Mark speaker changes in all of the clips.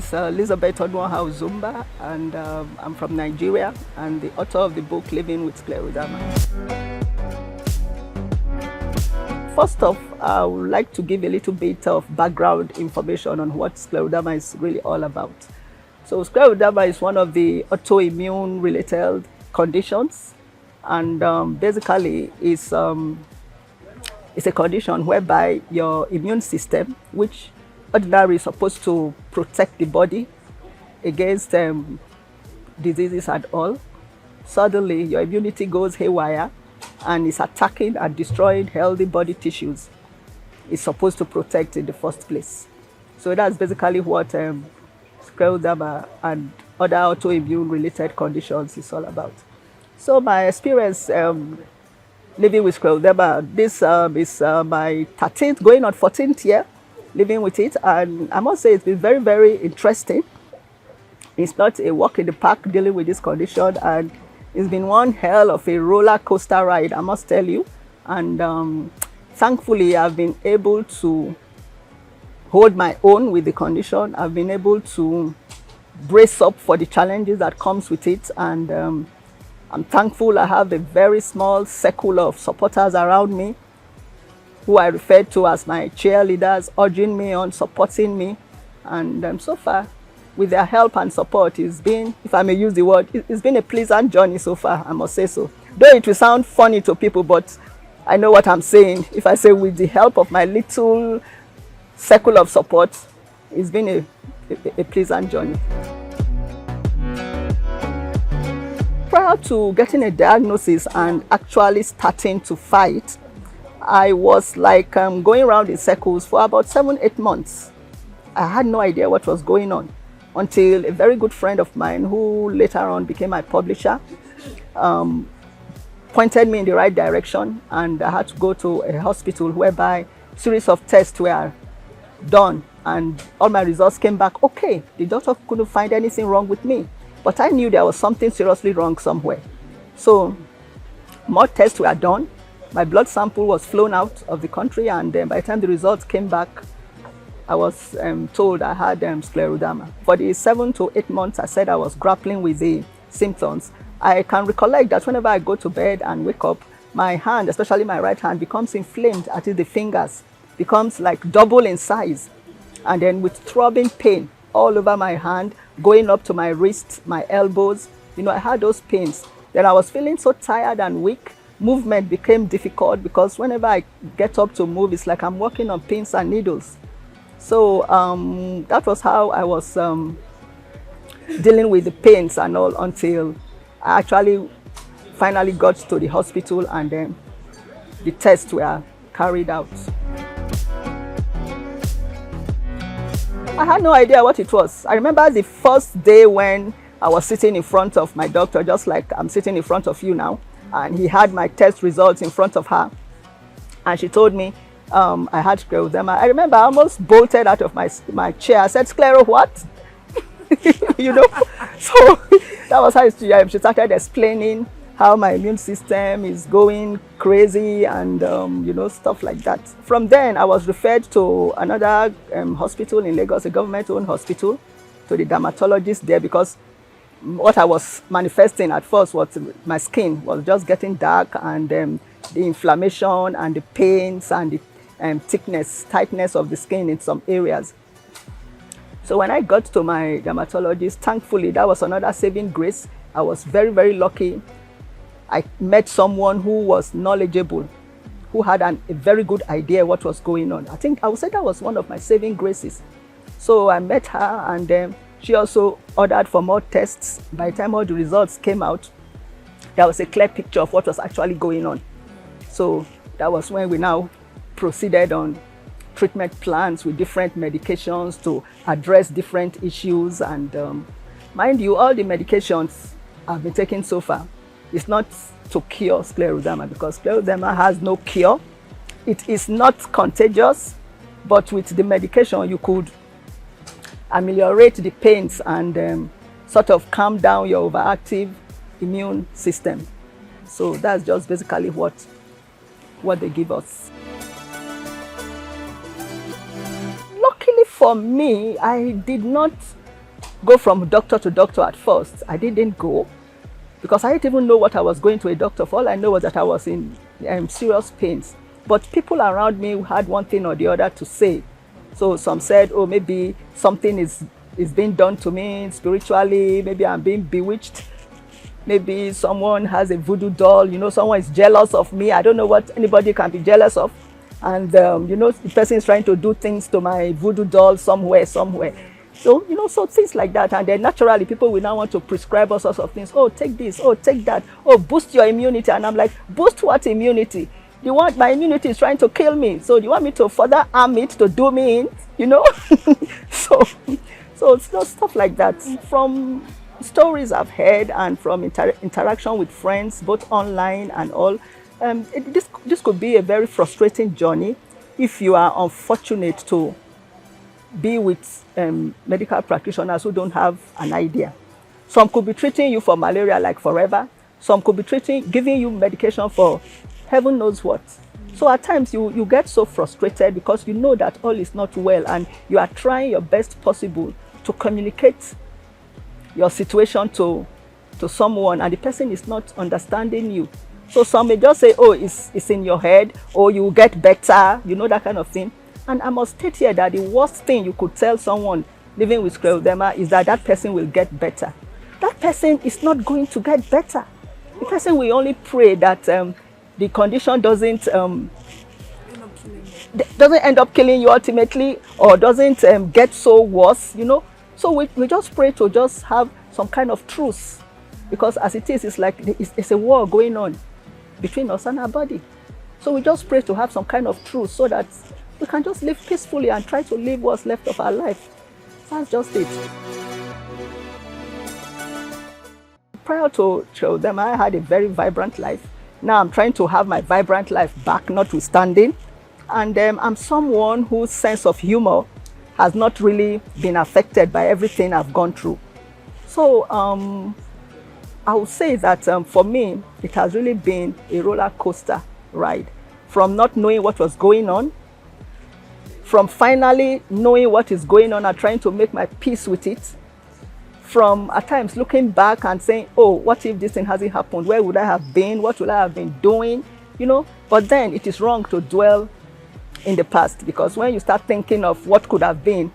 Speaker 1: is Elizabeth Onuoha-Ozumba, and I'm from Nigeria, and the author of the book Living with Scleroderma. First off, I would like to give a little bit of background information on what scleroderma is really all about. So scleroderma is one of the autoimmune related conditions, and basically it's a condition whereby your immune system, which ordinarily is supposed to protect the body against diseases and all, suddenly your immunity goes haywire and is attacking and destroying healthy body tissues it's supposed to protect in the first place. So that's basically what scleroderma and other autoimmune related conditions is all about. So my experience living with scleroderma, this is my 13th, going on 14th year living with it, and I must say it's been very, very interesting. It's not a walk in the park dealing with this condition, and it's been one hell of a roller coaster ride, I must tell you. And thankfully, I've been able to hold my own with the condition. I've been able to brace up for the challenges that comes with it, and I'm thankful I have a very small circle of supporters around me who I refer to as my cheerleaders, urging me on, supporting me. And so far, with their help and support, it's been, if I may use the word, it's been a pleasant journey so far, I must say so. Though it will sound funny to people, but I know what I'm saying. If I say with the help of my little circle of support, it's been a pleasant journey. Prior to getting a diagnosis and actually starting to fight, I was like going around in circles for about 7-8 months. I had no idea what was going on until a very good friend of mine, who later on became my publisher, pointed me in the right direction, and I had to go to a hospital whereby a series of tests were done and all my results came back okay. The doctor couldn't find anything wrong with me, but I knew there was something seriously wrong somewhere. So more tests were done. My blood sample was flown out of the country, and by the time the results came back, I was told I had scleroderma. For the 7 to 8 months I said I was grappling with the symptoms, I can recollect that whenever I go to bed and wake up, my hand, especially my right hand, becomes inflamed. At the fingers becomes like double in size, and then with throbbing pain all over my hand, going up to my wrists, my elbows. You know, I had those pains. Then I was feeling so tired and weak. Movement became difficult because whenever I get up to move, it's like I'm walking on pins and needles. So that was how I was dealing with the pains and all, until I actually finally got to the hospital, and then the tests were carried out. I had no idea what it was. I remember the first day when I was sitting in front of my doctor, just like I'm sitting in front of you now, and he had my test results in front of her, and she told me I had scleroderma. I remember I almost bolted out of my chair. I said, "Sclero what?" You know. So that was how she started explaining how my immune system is going crazy, and you know, stuff like that. From then, I was referred to another hospital in Lagos, a government-owned hospital, to the dermatologist there, because what I was manifesting at first was my skin was just getting dark, and the inflammation and the pains and the tightness of the skin in some areas. So when I got to my dermatologist, thankfully, that was another saving grace. I was very, very lucky. I met someone who was knowledgeable, who had a very good idea what was going on. I think I would say that was one of my saving graces. So I met her, and she also ordered for more tests. By the time all the results came out, there was a clear picture of what was actually going on. So that was when we now proceeded on treatment plans with different medications to address different issues. And mind you, all the medications I've been taking so far, it's not to cure scleroderma, because scleroderma has no cure. It is not contagious, but with the medication you could ameliorate the pains and sort of calm down your overactive immune system. So that's just basically what they give us. Luckily for me, I did not go from doctor to doctor at first. I didn't go because I didn't even know what I was going to a doctor for. All I know was that I was in serious pains. But people around me had one thing or the other to say. So some said, oh, maybe something is being done to me spiritually. Maybe I'm being bewitched. Maybe someone has a voodoo doll. You know, someone is jealous of me. I don't know what anybody can be jealous of. And, you know, the person is trying to do things to my voodoo doll somewhere. So, you know, so things like that. And then naturally, people will now want to prescribe all sorts of things. Oh, take this. Oh, take that. Oh, boost your immunity. And I'm like, boost what immunity? My immunity is trying to kill me. So do you want me to further arm it to do me in? You know? so it's just stuff like that. From stories I've heard and from interaction with friends, both online and all, this could be a very frustrating journey if you are unfortunate to be with medical practitioners who don't have an idea. Some could be treating you for malaria like forever. Some could be giving you medication for heaven knows what. So at times you get so frustrated because you know that all is not well and you are trying your best possible to communicate your situation to someone and the person is not understanding you. So some may just say, oh, it's in your head, or you will get better, you know, that kind of thing. And I must state here that the worst thing you could tell someone living with scleroderma is that person will get better. That person is not going to get better. The person will only pray that the condition doesn't end up killing you ultimately, or doesn't get so worse, you know. So we just pray to just have some kind of truce, because as it is, it's like it's a war going on between us and our body. So we just pray to have some kind of truce so that we can just live peacefully and try to live what's left of our life. That's just it. Prior to scleroderma, I had a very vibrant life. Now I'm trying to have my vibrant life back, notwithstanding. And I'm someone whose sense of humor has not really been affected by everything I've gone through. So I would say that for me, it has really been a roller coaster ride. From not knowing what was going on, from finally knowing what is going on and trying to make my peace with it, from at times looking back and saying, oh, what if this thing hasn't happened? Where would I have been? What would I have been doing? You know, but then it is wrong to dwell in the past, because when you start thinking of what could have been,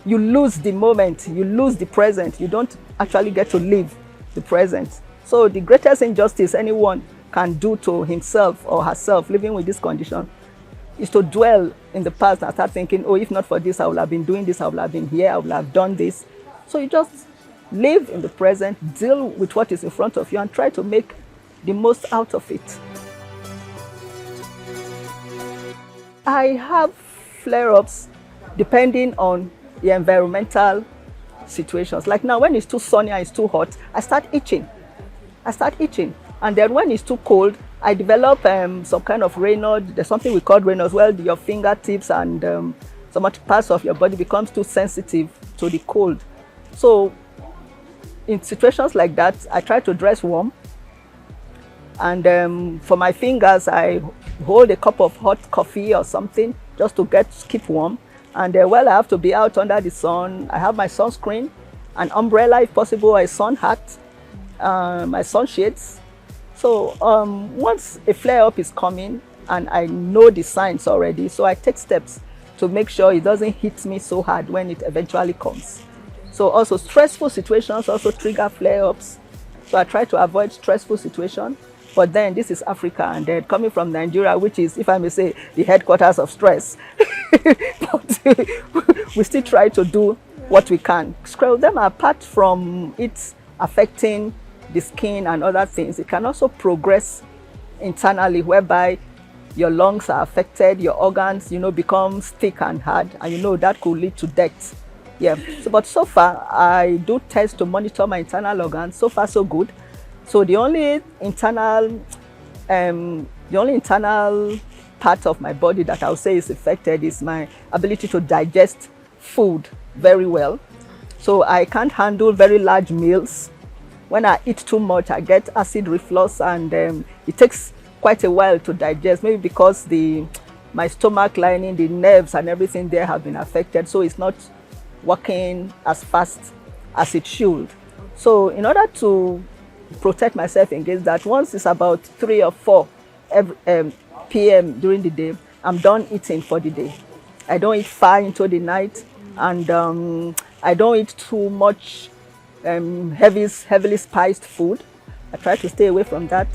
Speaker 1: you lose the moment, you lose the present. You don't actually get to live the present. So the greatest injustice anyone can do to himself or herself living with this condition is to dwell in the past and start thinking, oh, if not for this, I would have been doing this, I would have been here, I would have done this. So you just live in the present, deal with what is in front of you, and try to make the most out of it. I have flare-ups depending on the environmental situations. Like now, when it's too sunny and it's too hot, I start itching. And then when it's too cold, I develop some kind of Raynaud. There's something we call Raynaud. Well, your fingertips and so much parts of your body becomes too sensitive to the cold. So in situations like that, I try to dress warm. And for my fingers, I hold a cup of hot coffee or something just to keep warm. And well, I have to be out under the sun. I have my sunscreen, an umbrella if possible, a sun hat, my sunshades. So once a flare-up is coming and I know the signs already, so I take steps to make sure it doesn't hit me so hard when it eventually comes. So also stressful situations also trigger flare-ups. So I try to avoid stressful situations. But then this is Africa, and then coming from Nigeria, which is, if I may say, the headquarters of stress. But we still try to do what we can. Scleroderma, apart from it affecting the skin and other things, it can also progress internally, whereby your lungs are affected, your organs, become thick and hard, and that could lead to death. Yeah. But so far, I do tests to monitor my internal organs. So far, so good. So the only internal part of my body that I would say is affected is my ability to digest food very well. So I can't handle very large meals. When I eat too much, I get acid reflux, and it takes quite a while to digest, maybe because my stomach lining, the nerves and everything there have been affected, so it's not working as fast as it should. So in order to protect myself against that, once it's about 3 or 4 p.m. during the day, I'm done eating for the day. I don't eat far into the night, and I don't eat too much heavily spiced food. I try to stay away from that.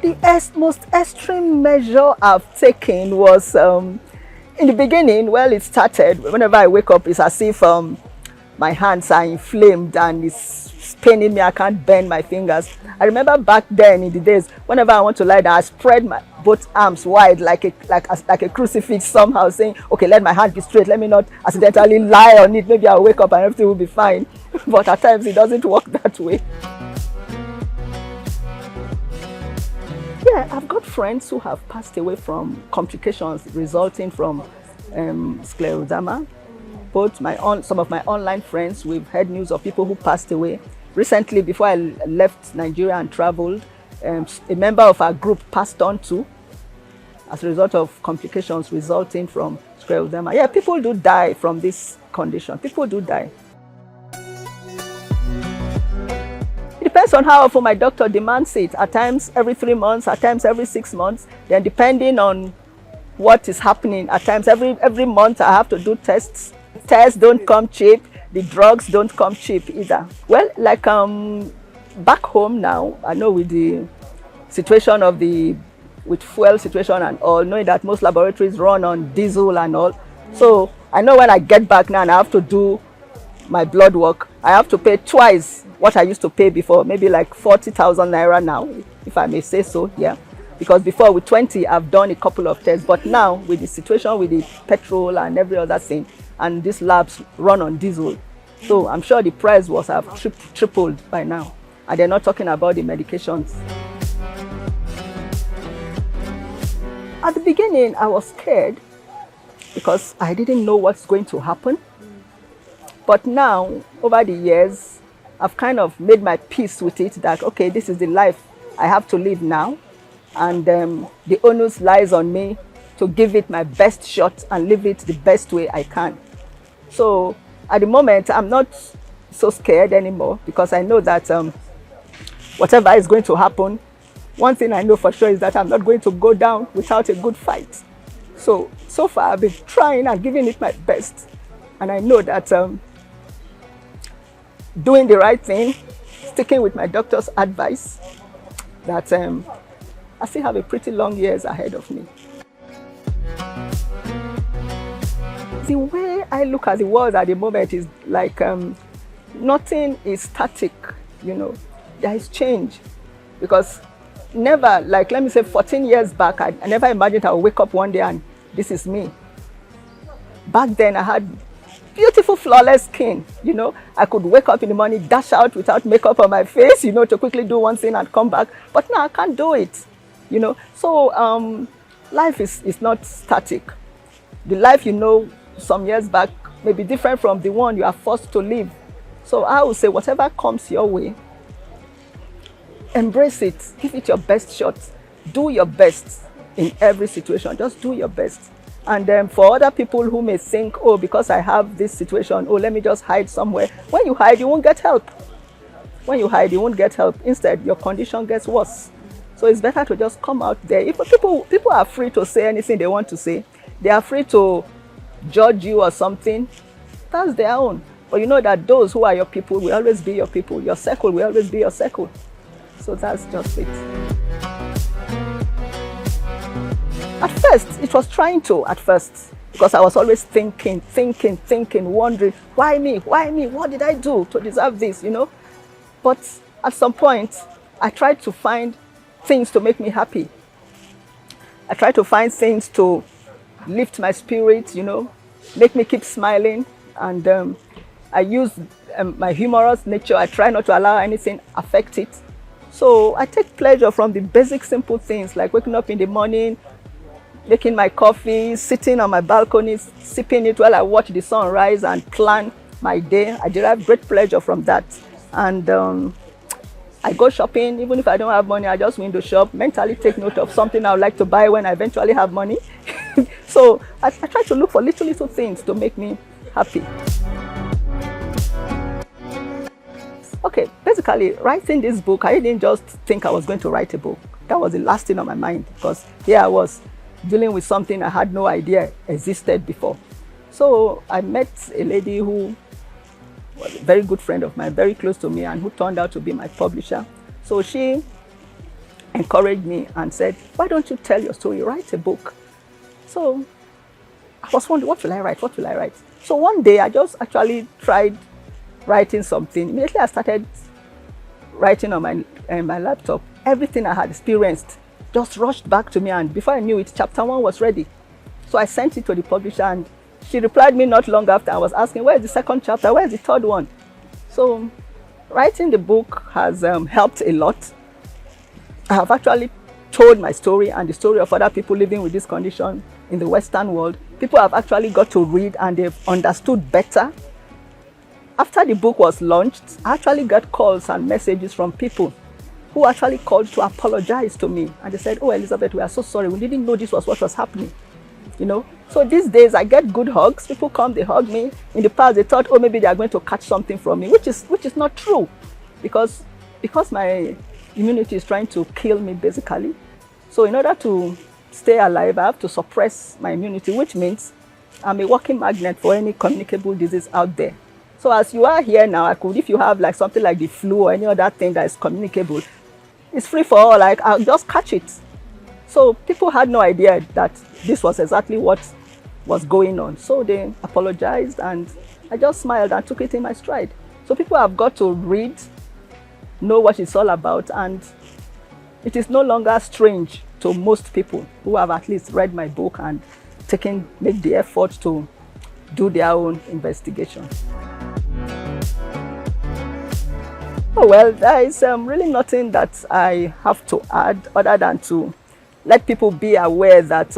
Speaker 1: The most extreme measure I've taken was in the beginning. Well, it started whenever I wake up, it's as if my hands are inflamed and it's paining me. I can't bend my fingers. I remember back then in the days, whenever I want to lie down, I spread my both arms wide like a crucifix somehow, saying, okay, let my hand be straight, let me not accidentally lie on it, maybe I'll wake up and everything will be fine. But at times it doesn't work that way. Yeah, I've got friends who have passed away from complications resulting from scleroderma. Some of my online friends, we've heard news of people who passed away. Recently, before I left Nigeria and traveled, a member of our group passed on too, as a result of complications resulting from scleroderma. Yeah, people do die from this condition. People do die. It depends on how often my doctor demands it. At times every 3 months, at times every 6 months. Then depending on what is happening, at times every month I have to do tests. Tests don't come cheap. The drugs don't come cheap either. Well, like back home now, I know with the situation with fuel situation and all, knowing that most laboratories run on diesel and all. So I know when I get back now and I have to do my blood work, I have to pay twice what I used to pay before, maybe like 40,000 naira now, if I may say so, yeah. Because before with 20, I've done a couple of tests, but now with the situation with the petrol and every other thing, and these labs run on diesel, so I'm sure the price was have tripled by now, and they're not talking about the medications. At the beginning, I was scared because I didn't know what's going to happen. But now, over the years, I've kind of made my peace with it that, okay, this is the life I have to live now. And the onus lies on me to give it my best shot and live it the best way I can. So at the moment, I'm not so scared anymore because I know that whatever is going to happen, one thing I know for sure is that I'm not going to go down without a good fight. So far I've been trying and giving it my best. And I know that doing the right thing, sticking with my doctor's advice, that I still have a pretty long years ahead of me. The way I look at the world at the moment is like nothing is static, you know, there is change. Because never, like let me say 14 years back, I never imagined I would wake up one day and this is me. Back then I had beautiful flawless skin, you know. I could wake up in the morning, dash out without makeup on my face, you know, to quickly do one thing and come back. But now I can't do it, you know. So life is not static. The life you know some years back may be different from the one you are forced to live. So I would say whatever comes your way, embrace it, give it your best shot, do your best in every situation, just do your best. And for other people who may think, oh, because I have this situation, oh, let me just hide somewhere. When you hide, you won't get help. When you hide, you won't get help. Instead, your condition gets worse. So it's better to just come out there. If people are free to say anything they want to say, they are free to judge you or something, that's their own. But you know that those who are your people will always be your people. Your circle will always be your circle. So that's just it. At first, it was trying to, because I was always thinking, wondering, why me? Why me? What did I do to deserve this, you know? But at some point, I tried to find things to make me happy. I tried to find things to lift my spirit, you know, make me keep smiling. And I use my humorous nature. I try not to allow anything affect it. So I take pleasure from the basic, simple things like waking up in the morning, making my coffee, sitting on my balcony, sipping it while I watch the sun rise and plan my day. I derive great pleasure from that. And I go shopping, even if I don't have money, I just window shop, mentally take note of something I would like to buy when I eventually have money. So I try to look for little things to make me happy. Okay, basically, writing this book, I didn't just think I was going to write a book. That was the last thing on my mind, because here I was dealing with something I had no idea existed before. So I met a lady who was a very good friend of mine, very close to me, and who turned out to be my publisher. So she encouraged me and said, why don't you tell your story, write a book? So I was wondering, what will I write? What will I write? So one day I just actually tried writing something. Immediately I started writing on my laptop. Everything I had experienced just rushed back to me, and before I knew it, chapter 1 was ready. So I sent it to the publisher, and she replied me not long after. I was asking, where's the second chapter? Where's the third one? So writing the book has helped a lot. I have actually told my story and the story of other people living with this condition in the Western world. People have actually got to read, and they've understood better. After the book was launched, I actually got calls and messages from people who actually called to apologize to me. And they said, oh, Elizabeth, we are so sorry. We didn't know this was what was happening. You know, so these days I get good hugs. People come, they hug me. In the past, they thought, oh, maybe they are going to catch something from me, which is not true, because my immunity is trying to kill me, basically. So in order to stay alive, I have to suppress my immunity, which means I'm a walking magnet for any communicable disease out there. So as you are here now, if you have like something like the flu or any other thing that is communicable, it's free for all. Like, I'll just catch it. So people had no idea that this was exactly what was going on. So they apologized, and I just smiled and took it in my stride. So people have got to read, know what it's all about, and it is no longer strange to most people who have at least read my book and made the effort to do their own investigation. Oh, well, there is really nothing that I have to add other than to let people be aware that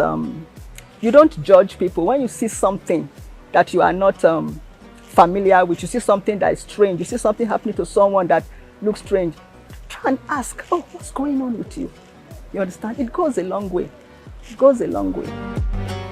Speaker 1: you don't judge people. When you see something that you are not familiar with, you see something that is strange, you see something happening to someone that looks strange, try and ask, oh, what's going on with you? You understand? It goes a long way. It goes a long way.